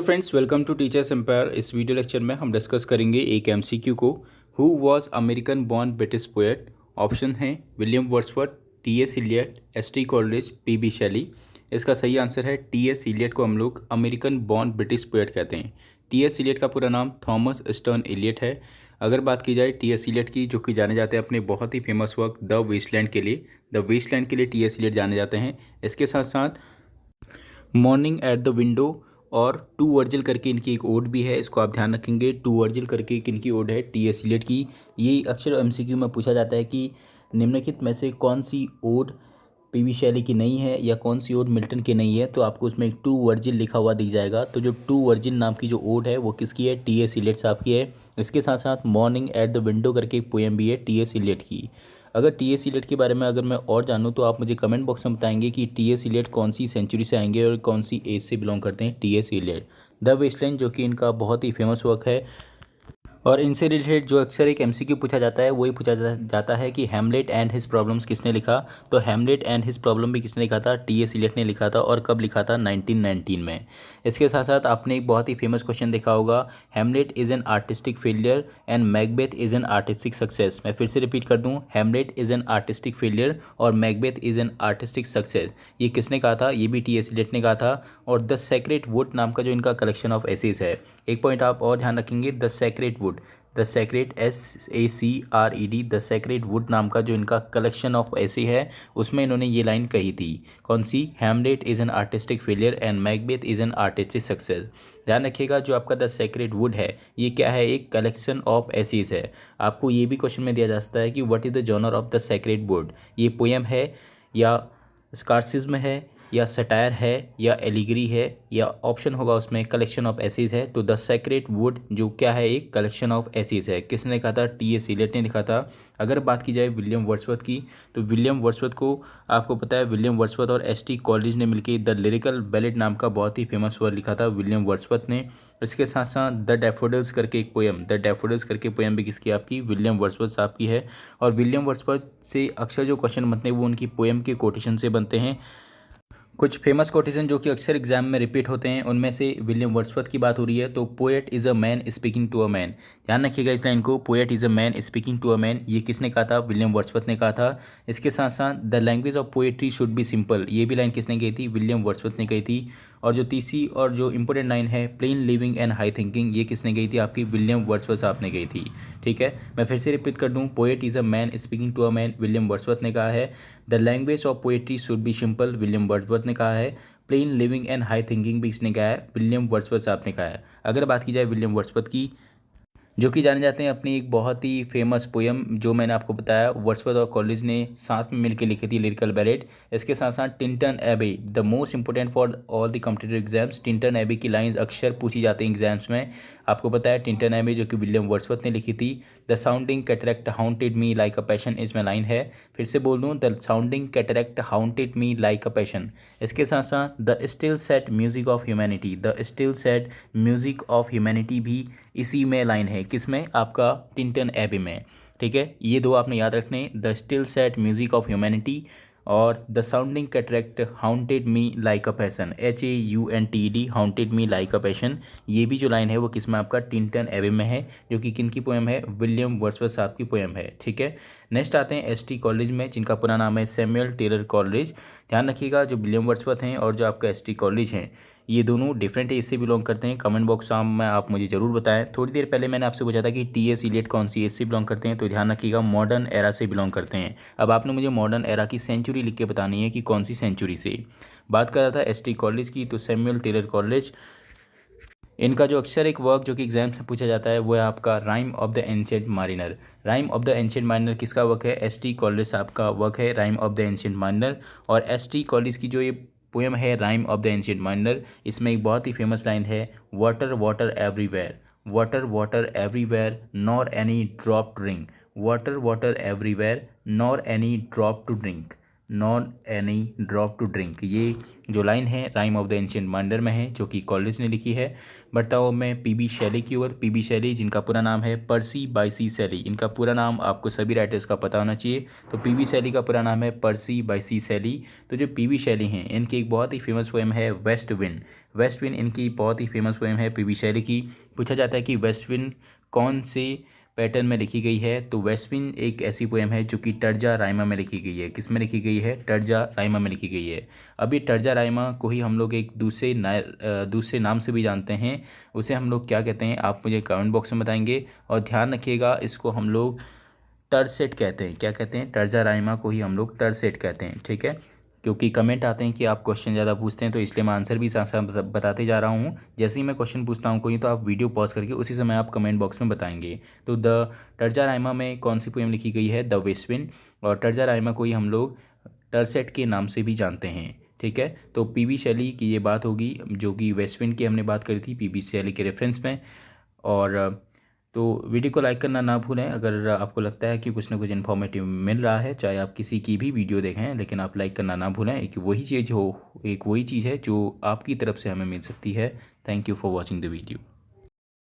तो friends, welcome to Teachers Empire. इस video lecture में हम डिस्कस करेंगे एक एमसीक्यू को। Who was American born British poet? Option है William Wordsworth, TS. Eliot, ST. Coleridge, PB. Shelley. इसका सही आंसर है टी.एस. इलियट को हम लोग अमेरिकन बॉर्न ब्रिटिश पोएट कहते हैं। टी.एस. इलियट का पूरा नाम थॉमस स्टर्न इलियट है। अगर बात की जाए टी.एस. इलियट की, जो कि जाने जाते हैं अपने बहुत ही फेमस वर्क द वेस्टलैंड के लिए, द वेस्टलैंड के लिए टी.एस. इलियट जाने जाते हैं। इसके साथ साथ मॉर्निंग एट द विंडो और टू वर्जिल करके इनकी एक ओड भी है, इसको आप ध्यान रखेंगे। टू वर्जिल करके एक इनकी ओड है टी.एस. इलियट की। ये अक्सर एमसीक्यू में पूछा जाता है कि निम्नलिखित में से कौन सी ओड पी.बी. शैली की नहीं है या कौन सी ओड मिल्टन की नहीं है, तो आपको उसमें एक टू वर्जिल लिखा हुआ दिख जाएगा। तो जो टू वर्जिल नाम की जो ओड है वो किसकी है? टी.एस. इलियट साहब की है। इसके साथ साथ मॉर्निंग एट द विंडो करके एक पोएम भी है टी.एस. इलियट की। अगर टी.एस. इलियट के बारे में अगर मैं और जानूँ तो आप मुझे कमेंट बॉक्स में बताएंगे कि टी.एस. इलियट कौन सी सेंचुरी से आएंगे और कौन सी एज से बिलोंग करते हैं टी.एस. इलियट। द वेस्टलैंड जो कि इनका बहुत ही फेमस वर्क है, और इनसे रिलेटेड जो अक्सर एक एमसीक्यू पूछा जाता है वही पूछा जाता है कि हैमलेट एंड हिज प्रॉब्लम्स किसने लिखा? तो हैमलेट एंड हिज प्रॉब्लम भी किसने लिखा था? टी.एस. इलियट ने लिखा था। और कब लिखा था? 1919 में। इसके साथ साथ आपने एक बहुत ही फेमस क्वेश्चन देखा होगा, Hamlet is an artistic failure and Macbeth is an artistic success. मैं फिर से रिपीट कर दूं, Hamlet is an artistic failure और Macbeth is an artistic success. ये किसने कहा था? ये भी टी.एस. इलियट ने कहा था। और द सेक्रेट वुड नाम का जो इनका कलेक्शन ऑफ एसेज है, एक पॉइंट आप और ध्यान रखेंगे, the sacred wood, the sacred SACRED, the sacred wood नाम का जो इनका कलेक्शन ऑफ ऐसे है, उसमें इन्होंने ये लाइन कही थी। कौन सी? Hamlet is an artistic failure and Macbeth is an artistic success. ध्यान रखिएगा, जो आपका द सेक्रेट वुड है ये क्या है? एक कलेक्शन ऑफ एसेज है। आपको ये भी क्वेश्चन में दिया जा सकता है कि what is the genre of the sacred wood? ये पोएम है या स्कार्सिज्म है या सटायर है या एलिगरी है, या ऑप्शन होगा उसमें कलेक्शन ऑफ एसेज है। तो द सेक्रेट वुड जो क्या है? एक कलेक्शन ऑफ एसेज है। किसने लिखा था? टी.एस. इलियट ने लिखा था। अगर बात की जाए विलियम वर्ड्सवर्थ की, तो विलियम वर्ड्सवर्थ को आपको पता है, विलियम वर्ड्सवर्थ और एस.टी. कॉलरिज ने मिलकर द लिरिकल बैलेट नाम का बहुत ही फेमस वर्क लिखा था विलियम वर्ड्सवर्थ ने। इसके साथ साथ द डैफोडिल्स करके एक पोएम, द डैफोडिल्स करके पोएम भी किसकी? आपकी विलियम वर्ड्सवर्थ साहब की है। और विलियम वर्ड्सवर्थ से अक्सर जो क्वेश्चन बनते हैं वो उनकी पोएम के कोटेशन से बनते हैं। कुछ फेमस कोटेशन जो कि अक्सर एग्जाम में रिपीट होते हैं, उनमें से विलियम वर्ड्सवर्थ की बात हो रही है। तो poet is a man speaking to a man. ध्यान रखिएगा इस लाइन को, poet is a man speaking to a man. ये किसने कहा था? विलियम वर्ड्सवर्थ ने कहा था। इसके साथ साथ the language of poetry should be simple, ये भी लाइन किसने कही थी? विलियम वर्ड्सवर्थ ने कही थी। और जो तीसरी और जो इंपॉर्टेंट लाइन है, plain living and high thinking, ये किसने कही थी? आपकी विलियम वर्ड्सवर्थ साहब ने कही थी। ठीक है, मैं फिर से रिपीट कर दूं, poet is a man speaking to a man, William Wordsworth ने कहा है। The language of poetry should be simple, William Wordsworth ने कहा है। Plain living and high thinking भी इसने कहा है, विलियम वर्ड्सवर्थ साहब ने कहा है। अगर बात की जाए विलियम वर्ड्सवर्थ की, जो कि जाने जाते हैं अपनी एक बहुत ही फेमस पोएम, जो मैंने आपको बताया वर्ड्सवर्थ और कॉलेज ने साथ में मिलकर लिखी थी, लिरिकल बैलेट। इसके साथ साथ टिंटन एबे, the most important for all the competitive exams. Tintern एबे की लाइंस अक्सर पूछी जाती हैं एग्जाम्स में। आपको पता है टिंटन एबे जो कि विलियम वर्ड्सवर्थ ने लिखी थी। The sounding cataract haunted me like a passion, इसमें लाइन है, फिर से बोल दूँ, the sounding cataract haunted me like a passion. इसके साथ साथ the still sad music of humanity, the still sad music of humanity भी इसी में लाइन है। किसमें? आपका टिंटन एबे में। ठीक है, ये दो आपने याद रखने, the still sad music of humanity और the sounding cataract haunted me like a passion, HAUNTED, haunted me like a passion. ये भी जो लाइन है वो किसमें? आपका टिंटन एबे में है, जो कि किनकी पोएम है? विलियम वर्ड्सवर्थ साहब की पोएम है। ठीक है, नेक्स्ट आते हैं एस.टी. कॉलेज में, जिनका पूरा नाम है सैमुअल टेलर कॉलेज। ध्यान रखिएगा, जो विलियम वर्ड्सवर्थ हैं और जो आपका एस.टी. कॉलेज हैं, ये दोनों डिफरेंट एज से बिलोंग करते हैं। कमेंट बॉक्स में आप मुझे ज़रूर बताएं। थोड़ी देर पहले मैंने आपसे पूछा था कि टी.एस. इलियट कौन सी एज से बिलोंग करते हैं, तो ध्यान रखिएगा मॉडर्न एरा से बिलोंग करते हैं। अब आपने मुझे मॉडर्न एरा की सेंचुरी लिख के बतानी है कि कौन सी सेंचुरी से। बात कर रहा था एस.टी. कॉलेज की, तो सैमुअल टेलर कॉलेज, इनका जो अक्सर एक वर्क जो कि एग्जाम्स में पूछा जाता है वो है आपका rhyme of the ancient mariner. Rhyme of the ancient mariner किसका वर्क है? एस.टी. कॉलेज साहब का वर्क है rhyme of the ancient mariner. और एस.टी. कॉलेज की जो ये पोएम है rhyme of the ancient mariner, इसमें एक बहुत ही फेमस लाइन है, water water everywhere, water water everywhere nor any drop to drink, water water everywhere nor any drop to drink. Not any drop to drink. ये जो line है rhyme of the ancient wonder में है, जो कि college ने लिखी है। बढ़ता हूँ मैं पीबी शैली की ओर। पीबी शैली जिनका पूरा नाम है पर्सी बायसी शैली। इनका पूरा नाम आपको सभी राइटर्स का पता होना चाहिए। तो पीबी शैली का पूरा नाम है पर्सी बायसी शैली। तो जो पीबी शैली हैं इनकी एक बहुत ही फेमस पोएम है वेस्ट विंड। वेस्ट विंड इनकी बहुत ही फेमस पोएम है पीबी शैली की। पूछा जाता है कि वेस्ट विंड कौन से पैटर्न में लिखी गई है, तो वेस्ट विंड एक ऐसी पोएम है जो कि टर्जा राइमा में लिखी गई है। किस में लिखी गई है? टर्जा राइमा में लिखी गई है। अभी टर्जा राइमा को ही हम लोग एक दूसरे नाम से भी जानते हैं। उसे हम लोग क्या कहते हैं, आप मुझे कमेंट बॉक्स में बताएंगे। और ध्यान रखिएगा, इसको हम लोग टरसेट कहते हैं। क्या कहते हैं? टर्जा राइमा को ही हम लोग टरसेट कहते हैं। ठीक है, क्योंकि कमेंट आते हैं कि आप क्वेश्चन ज़्यादा पूछते हैं, तो इसलिए मैं आंसर भी साथ साथ बताते जा रहा हूँ। जैसे ही मैं क्वेश्चन पूछता हूँ कोई, तो आप वीडियो पॉज करके उसी समय आप कमेंट बॉक्स में बताएंगे। तो द टर्जा राइमा में कौन सी पोएम लिखी गई है? The west wind. और टर्जा राइमा को ही हम लोग टरसेट के नाम से भी जानते हैं। ठीक है, तो पीबी शैली की ये बात होगी, जो कि वेस्ट विंड की हमने बात करी थी पीबी शैली के रेफरेंस में। और तो वीडियो को लाइक करना ना भूलें अगर आपको लगता है कि कुछ ना कुछ इन्फॉर्मेटिव मिल रहा है, चाहे आप किसी की भी वीडियो देखें, लेकिन आप लाइक करना ना भूलें। एक वही चीज़ है जो आपकी तरफ से हमें मिल सकती है। Thank you for watching the video.